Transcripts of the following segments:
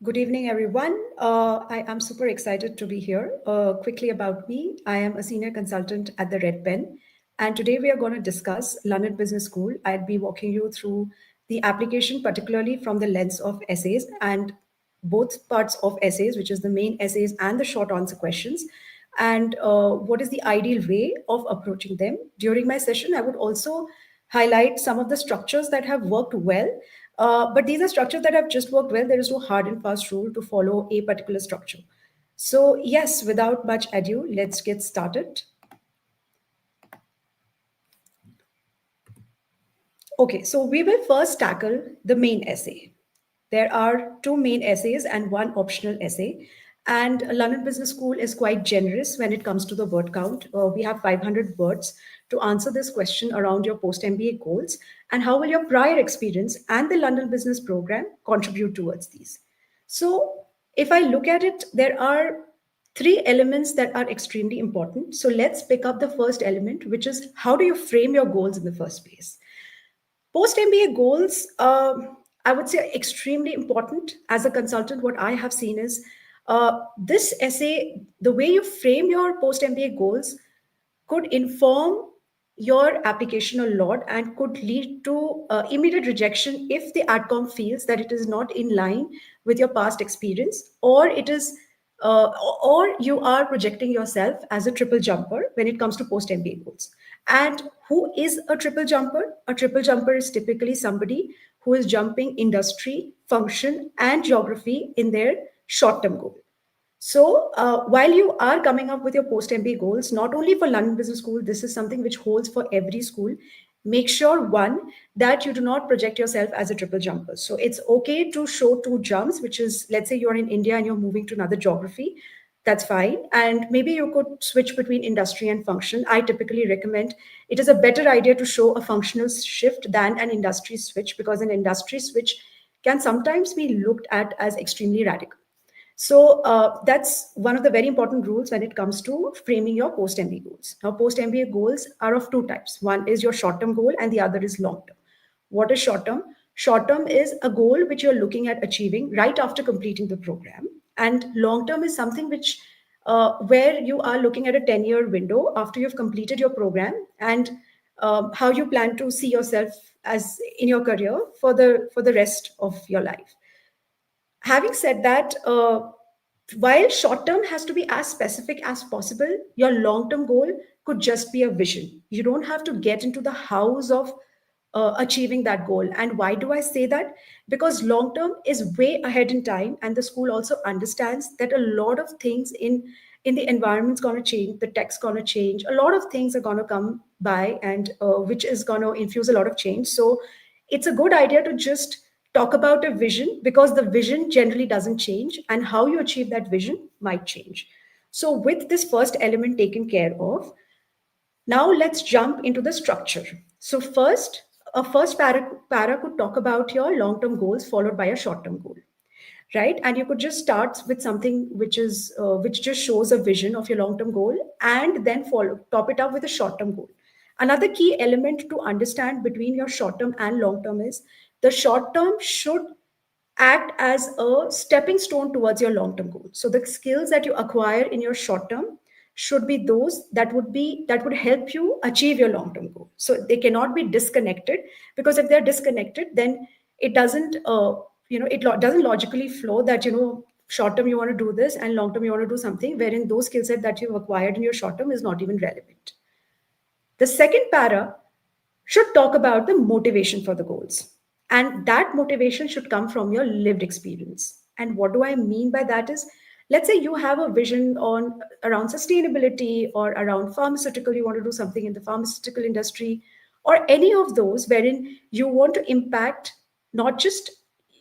Good evening, everyone. I am super excited to be here. Quickly about me, I am a senior consultant at the Red Pen, and today we are going to discuss London Business School. I'll be walking you through the application, particularly from the lens of essays and both parts of essays, which is the main essays and the short answer questions, and what is the ideal way of approaching them. During my session, I would also highlight some of the structures that have worked well, but these are structures that have just worked well. There is no hard and fast rule to follow a particular structure. So, yes, without much ado, let's get started. Okay, so we will first tackle the main essay. There are two main essays and one optional essay. And London Business School is quite generous when it comes to the word count. We have 500 words to answer this question around your post MBA goals and how will your prior experience and the London Business Program contribute towards these. So, if I look at it, there are three elements that are extremely important. So, let's pick up the first element, which is how do you frame your goals in the first place? Post MBA goals, I would say, extremely important. As a consultant, what I have seen is this essay, the way you frame your post MBA goals could inform your application a lot and could lead to immediate rejection if the adcom feels that it is not in line with your past experience, or it is or you are projecting yourself as a triple jumper when it comes to post MBA goals. And who is a triple jumper? A triple jumper is typically somebody who is jumping industry, function, and geography in their short term goal. So, while you are coming up with your post MBA goals, not only for London Business School, this is something which holds for every school. Make sure, one, that you do not project yourself as a triple jumper. So, it's okay to show two jumps, which is, let's say you're in India and you're moving to another geography. That's fine. And maybe you could switch between industry and function. I typically recommend it is a better idea to show a functional shift than an industry switch, because an industry switch can sometimes be looked at as extremely radical. So that's one of the very important rules when it comes to framing your post MBA goals. Now, post MBA goals are of two types. One is your short term goal, and the other is long term. What is short term? Short term is a goal which you're looking at achieving right after completing the program, and long term is something which where you are looking at a 10-year window after you've completed your program, and how you plan to see yourself as in your career for the rest of your life. Having said that, while short term has to be as specific as possible, your long term goal could just be a vision. You don't have to get into the house of achieving that goal. And why do I say that? Because long term is way ahead in time, and the school also understands that a lot of things in the environment's going to change, the tech's going to change, a lot of things are going to come by, and which is going to infuse a lot of change. So it's a good idea to just talk about a vision, because the vision generally doesn't change and how you achieve that vision might change. So with this first element taken care of, now let's jump into the structure. So first, a first para could talk about your long-term goals followed by a short-term goal, right? And you could just start with something which just shows a vision of your long-term goal, and then follow top it up with a short-term goal. Another key element to understand between your short-term and long-term is the short-term should act as a stepping stone towards your long-term goal. So the skills that you acquire in your short-term should be those that would help you achieve your long-term goal. So they cannot be disconnected, because if they're disconnected, then it doesn't doesn't logically flow that short term you want to do this and long term you want to do something wherein those skill set that you've acquired in your short term is not even relevant. The second para should talk about the motivation for the goals. And that motivation should come from your lived experience. And what do I mean by that is, let's say you have a vision on around sustainability or around pharmaceutical, you want to do something in the pharmaceutical industry, or any of those wherein you want to impact not just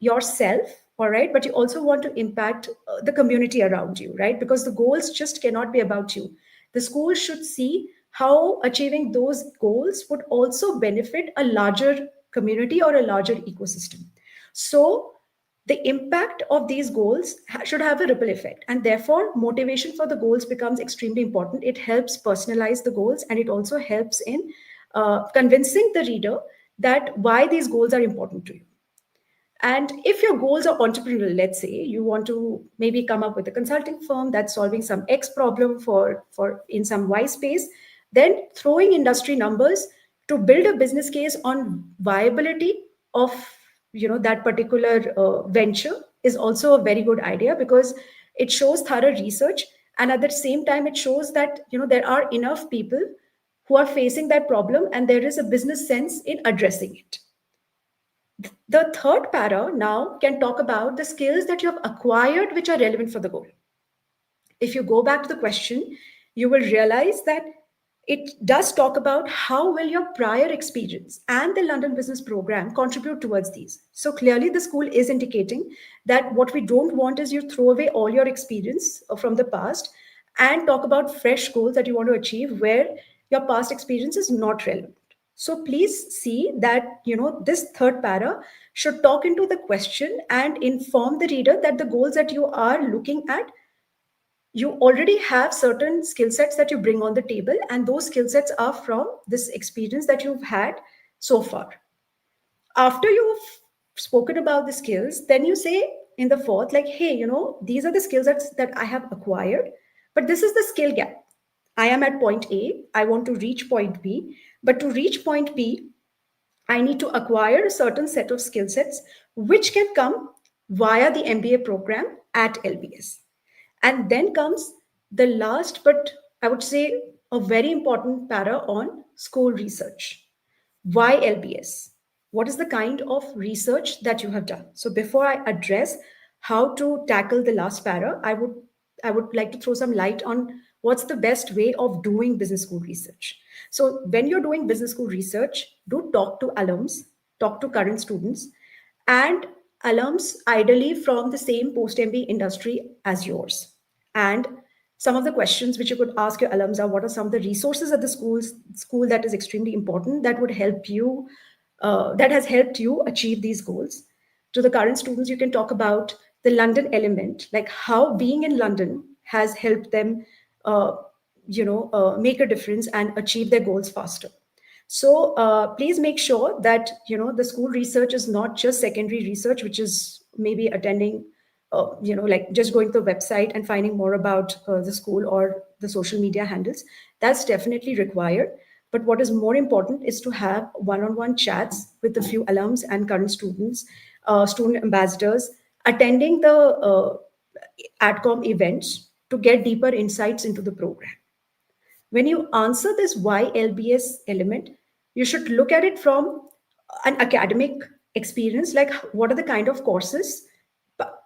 yourself, all right, but you also want to impact the community around you, right? Because the goals just cannot be about you. The school should see how achieving those goals would also benefit a larger community or a larger ecosystem. So the impact of these goals should have a ripple effect, and therefore motivation for the goals becomes extremely important. It helps personalize the goals, and it also helps in convincing the reader that why these goals are important to you. And if your goals are entrepreneurial, let's say you want to maybe come up with a consulting firm that's solving some X problem for in some Y space, then throwing industry numbers to build a business case on viability of that particular venture is also a very good idea, because it shows thorough research, and at the same time it shows that there are enough people who are facing that problem and there is a business sense in addressing it. The third para now can talk about the skills that you have acquired which are relevant for the goal. If you go back to the question, you will realize that it does talk about how will your prior experience and the London Business Program contribute towards these. So clearly, the school is indicating that what we don't want is you throw away all your experience from the past and talk about fresh goals that you want to achieve where your past experience is not relevant. So please see that this third para should talk into the question and inform the reader that the goals that you are looking at, you already have certain skill sets that you bring on the table, and those skill sets are from this experience that you've had so far. After you've spoken about the skills, then you say in the fourth, like, hey, these are the skills that I have acquired, but this is the skill gap. I am at point A, I want to reach point B, but to reach point B, I need to acquire a certain set of skill sets which can come via the MBA program at LBS. And then comes the last, but I would say a very important para on school research. Why LBS? What is the kind of research that you have done? So before I address how to tackle the last para, I would like to throw some light on what's the best way of doing business school research. So when you're doing business school research, do talk to alums, talk to current students, and alums ideally from the same post-MBA industry as yours. And some of the questions which you could ask your alums are, what are some of the resources at the school that is extremely important that would help you, that has helped you achieve these goals. To the current students, you can talk about the London element, like how being in London has helped them uh, make a difference and achieve their goals faster. So please make sure that the school research is not just secondary research, which is maybe attending, like just going to the website and finding more about the school or the social media handles. That's definitely required. But what is more important is to have one-on-one chats with a few alums and current students, student ambassadors, attending the AdCom events to get deeper insights into the program. When you answer this why LBS element, you should look at it from an academic experience, like what are the kind of courses,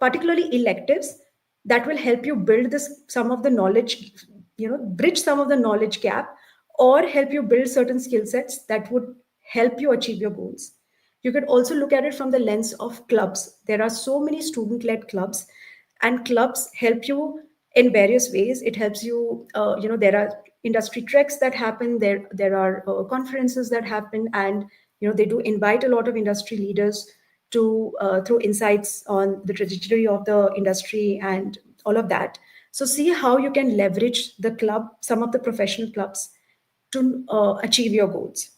particularly electives, that will help you build this some of the knowledge, bridge some of the knowledge gap, or help you build certain skill sets that would help you achieve your goals. You could also look at it from the lens of clubs. There are so many student-led clubs, and clubs help you in various ways. It helps you, there are industry treks that happen, there are conferences that happen, and they do invite a lot of industry leaders to throw insights on the trajectory of the industry and all of that. So see how you can leverage the club, some of the professional clubs, to achieve your goals.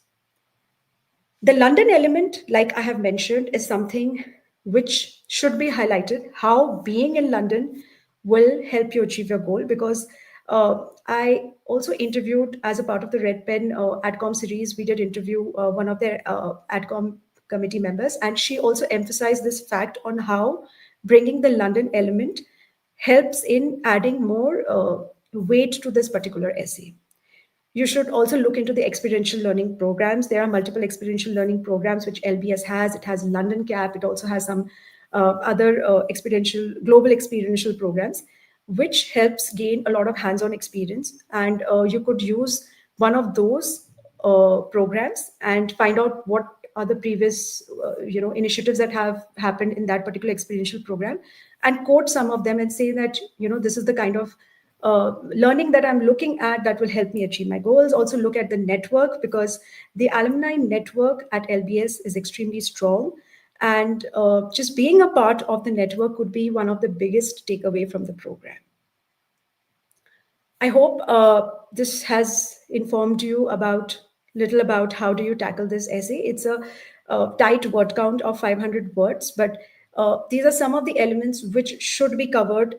The London element, like I have mentioned, is something which should be highlighted, how being in London will help you achieve your goal. Because I also interviewed, as a part of the Red Pen AdCom series, we did interview one of their AdCom committee members, and she also emphasized this fact on how bringing the London element helps in adding more weight to this particular essay. You should also look into the experiential learning programs. There are multiple experiential learning programs which LBS has. It has London Cap. It also has some other global experiential programs, which helps gain a lot of hands-on experience. And you could use one of those programs and find out what are the previous initiatives that have happened in that particular experiential program, and quote some of them and say that this is the kind of learning that I'm looking at that will help me achieve my goals. Also look at the network, because the alumni network at LBS is extremely strong, and just being a part of the network could be one of the biggest takeaway from the program. I hope this has informed you about little about how do you tackle this essay. It's a tight word count of 500 words, but these are some of the elements which should be covered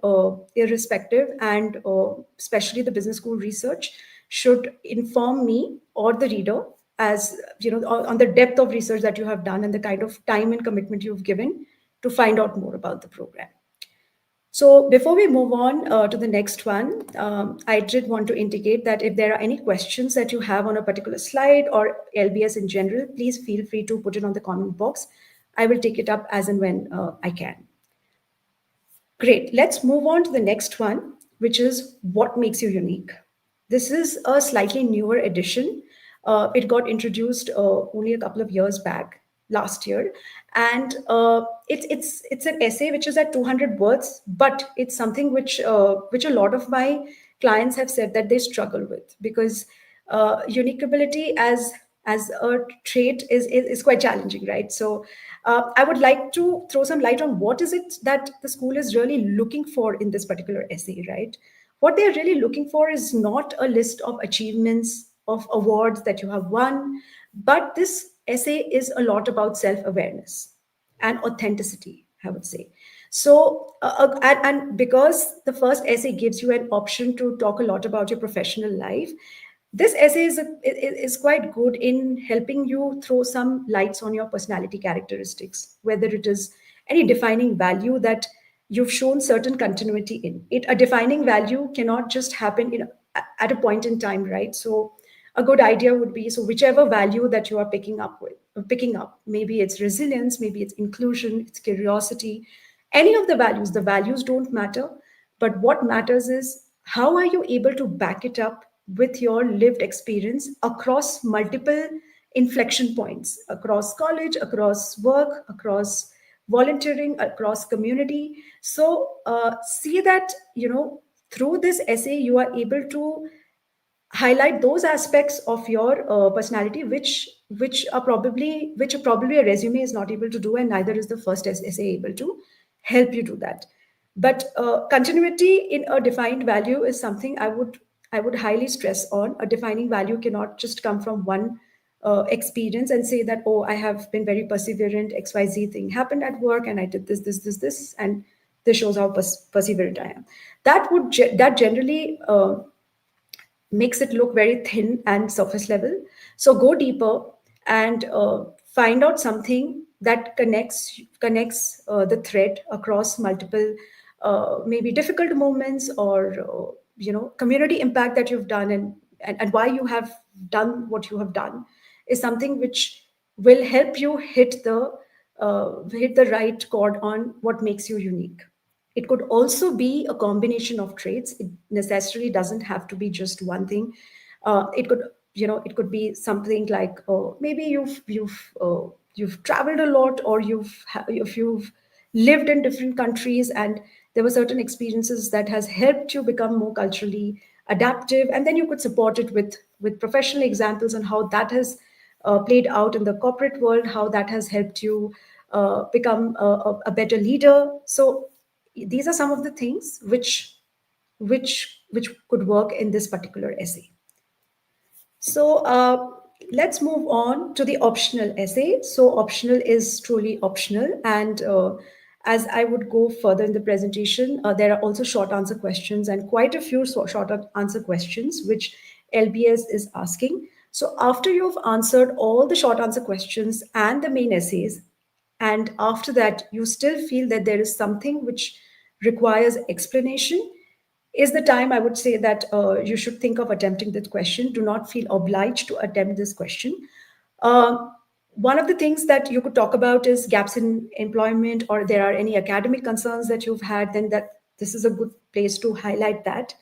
irrespective, and especially the business school research should inform me or the reader, as on the depth of research that you have done and the kind of time and commitment you've given to find out more about the program. So before we move on to the next one, I did want to indicate that if there are any questions that you have on a particular slide or LBS in general, please feel free to put it on the comment box. I will take it up as and when I can. Great. Let's move on to the next one, which is what makes you unique. This is a slightly newer edition. It got introduced only a couple of years back, last year, and it's an essay which is at 200 words, but it's something which a lot of my clients have said that they struggle with, because unique ability as a trait is quite challenging, right? So I would like to throw some light on what is it that the school is really looking for in this particular essay, right? What they're really looking for is not a list of achievements, of awards that you have won, but this essay is a lot about self-awareness and authenticity, I would say. So, and because the first essay gives you an option to talk a lot about your professional life, this essay is quite good in helping you throw some lights on your personality characteristics, whether it is any defining value that you've shown certain continuity in. A defining value cannot just happen at a point in time, right? So a good idea would be, so whichever value that you are picking up, maybe it's resilience, maybe it's inclusion, it's curiosity, any of the values don't matter, but what matters is how are you able to back it up with your lived experience across multiple inflection points, across college, across work, across volunteering, across community. So see that, through this essay you are able to highlight those aspects of your personality which probably a resume is not able to do, and neither is the first essay able to help you do that. But continuity in a defined value is something I would highly stress on. A defining value cannot just come from one experience and say that, oh, I have been very perseverant, XYZ thing happened at work and I did this, and this shows how perseverant I am. That generally makes it look very thin and surface level. So go deeper and find out something that connects the thread across multiple maybe difficult moments, or community impact that you've done, and why you have done what you have done is something which will help you hit the right chord on what makes you unique. It could also be a combination of traits. It necessarily doesn't have to be just one thing. It could be something like, maybe you've traveled a lot, or if you've lived in different countries and there were certain experiences that has helped you become more culturally adaptive, and then you could support it with professional examples on how that has played out in the corporate world, how that has helped you become a better leader. So these are some of the things which could work in this particular essay. So let's move on to the optional essay. So optional is truly optional, and as I would go further in the presentation, there are also short answer questions, and quite a few short answer questions which LBS is asking. So after you've answered all the short answer questions and the main essays, and after that you still feel that there is something which requires explanation, is the time I would say that you should think of attempting this question. Do not feel obliged to attempt this question. Uh, One of the things that you could talk about is gaps in employment, or there are any academic concerns that you've had, then that this is a good place to highlight that.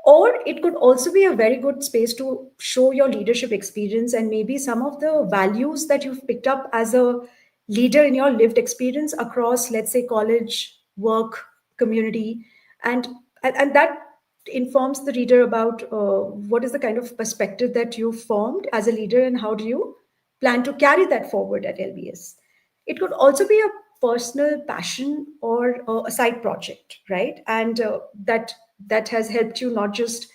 Or it could also be a very good space to show your leadership experience and maybe some of the values that you've picked up as a leader in your lived experience across, let's say, college, work, community, and and that informs the reader about what is the kind of perspective that you formed as a leader, and how do you plan to carry that forward at LBS. It could also be a personal passion or a side project, right? And that has helped you not just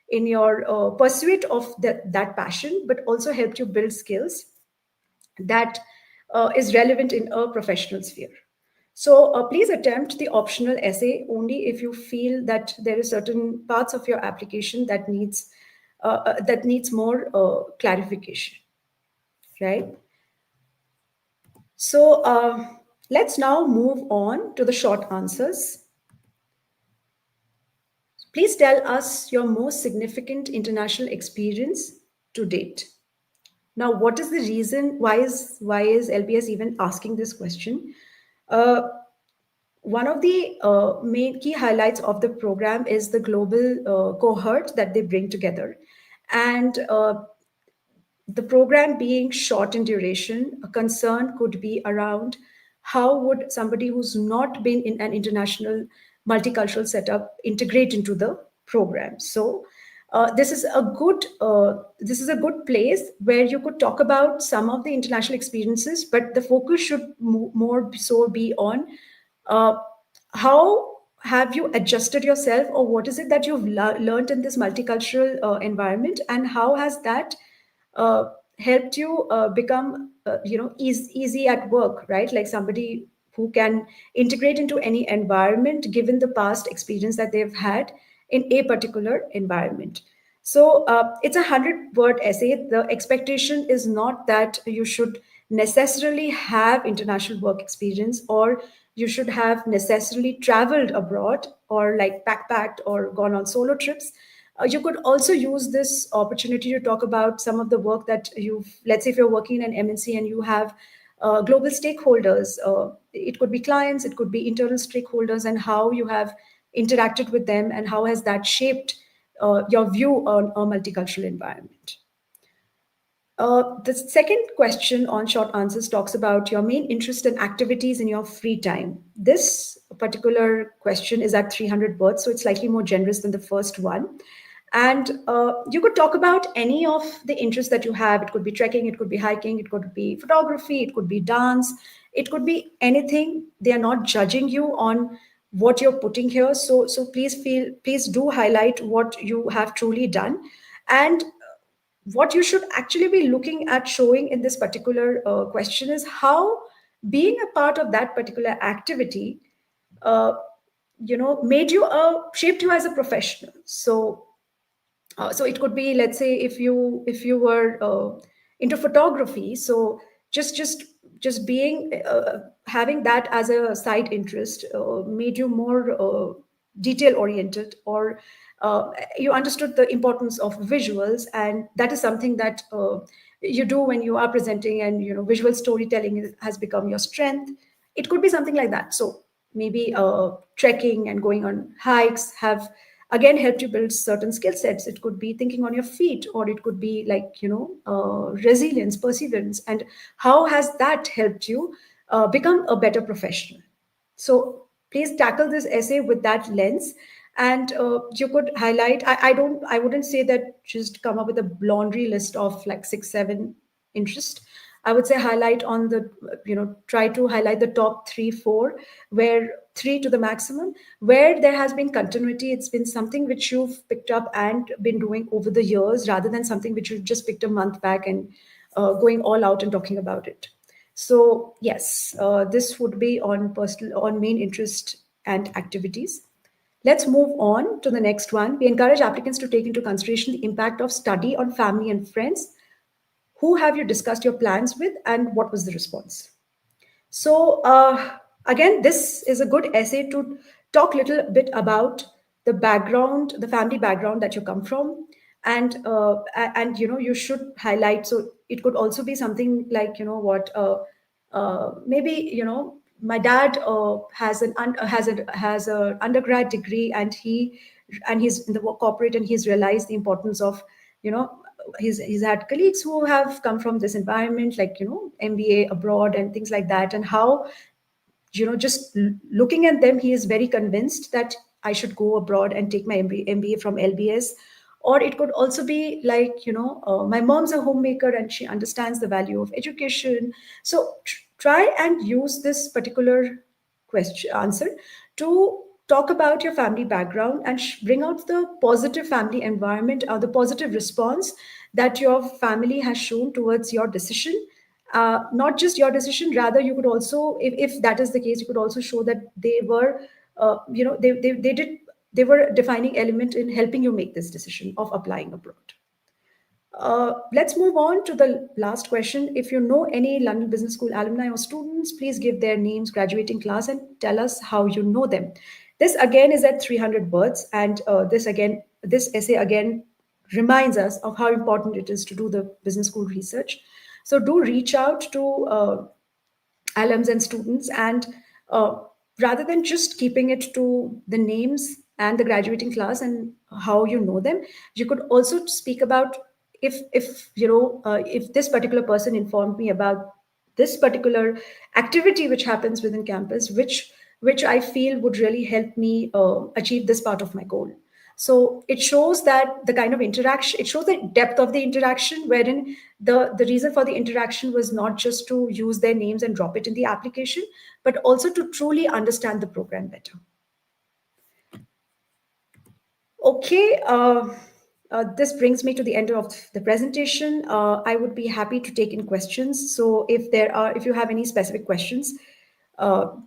in your pursuit of that passion, but also helped you build skills that is relevant in a professional sphere. So please attempt the optional essay only if you feel that there is certain parts of your application that needs more clarification, right? So let's now move on to the short answers. Please tell us your most significant international experience to date. Now, what is the reason? Why is LBS even asking this question? Uh, One of the main key highlights of the program is the global cohort that they bring together. And the program being short in duration, a concern could be around how would somebody who's not been in an international multicultural setup integrate into the program. So this is a good place where you could talk about some of the international experiences, but the focus should more so be on uh, how have you adjusted yourself, or what is it that you've learned in this multicultural environment, and how has that uh, helped you become easy at work, right? Like somebody who can integrate into any environment given the past experience that they've had in a particular environment. So it's a 100-word essay. The expectation is not that you should necessarily have international work experience, or you should have necessarily traveled abroad or like backpacked or gone on solo trips. You could also use this opportunity to talk about some of the work that let's say if you're working in an MNC and you have global stakeholders, it could be clients, it could be internal stakeholders, and how you have interacted with them and how has that shaped your view on a multicultural environment. The second question on short answers talks about your main interest and activities in your free time. This particular question is at 300 words, so it's slightly more generous than the first one. And you could talk about any of the interests that you have. It could be trekking, it could be hiking, it could be photography, it could be dance, it could be anything. They are not judging you on what you're putting here. So please do highlight what you have truly done. And what you should actually be looking at showing in this particular question is how being a part of that particular activity uh, made you shaped you as a professional. So it could be, let's say, if you were into photography, so just being having that as a side interest made you more detail oriented, or you understood the importance of visuals, and that is something that you do when you are presenting, and visual storytelling has become your strength. It could be something like that. So maybe trekking and going on hikes have again helped you build certain skill sets. It could be thinking on your feet, or it could be like resilience, perseverance, and how has that helped you become a better professional. So please tackle this essay with that lens. And you could highlight, I wouldn't say that just come up with a laundry list of like 6 7 interests. I would say highlight on the, try to highlight the top 3 4, where 3 to the maximum, where there has been continuity. It's been something which you've picked up and been doing over the years, rather than something which you just picked a month back and going all out and talking about it. So yes, this would be on main interest and activities. Let's move on to the next one. We encourage applicants to take into consideration the impact of study on family and friends. Who have you discussed your plans with, and what was the response? So again, this is a good essay to talk a little bit about the background, the family background that you come from, and you should highlight. So it could also be something like maybe my dad has a undergrad degree, and he's in the corporate, and he's realized the importance of you know he's had colleagues who have come from this environment, like MBA abroad and things like that, and how just looking at them, he is very convinced that I should go abroad and take my MBA from LBS. Or it could also be like my mom's a homemaker and she understands the value of education. So try and use this particular question answer to talk about your family background and bring out the positive family environment or the positive response that your family has shown towards your decision, Not just your decision, rather you could also, if that is the case, you could also show that they were, they were a defining element in helping you make this decision of applying abroad. Let's move on to the last question. If you know any London Business School alumni or students, please give their names, graduating class, and tell us how you know them. This again is at 300 words, and this essay again reminds us of how important it is to do the business school research. So do reach out to alums and students, and uh, rather than just keeping it to the names and the graduating class and how you know them, you could also speak about, if this particular person informed me about this particular activity which happens within campus, which I feel would really help me achieve this part of my goal. So it shows that the kind of interaction, it shows the depth of the interaction, wherein the reason for the interaction was not just to use their names and drop it in the application, but also to truly understand the program better. Okay, this brings me to the end of the presentation. I would be happy to take in questions. So if you have any specific questions,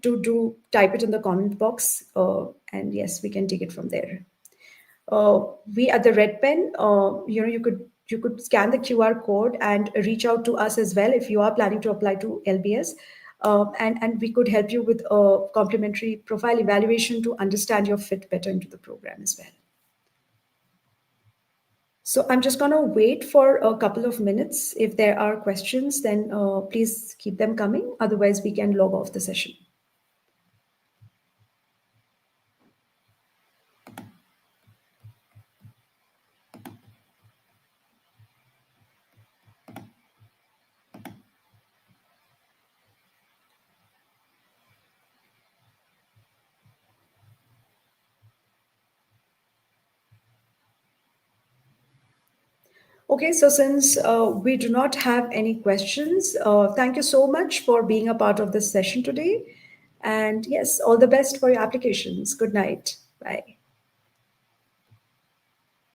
do type it in the comment box, and yes, we can take it from there. We at the Red Pen, you could scan the QR code and reach out to us as well if you are planning to apply to LBS. And we could help you with a complimentary profile evaluation to understand your fit better into the program as well. So I'm just going to wait for a couple of minutes. If there are questions, then please keep them coming. Otherwise, we can log off the session. Okay, so since we do not have any questions, thank you so much for being a part of this session today. And yes, all the best for your applications. Good night. Bye.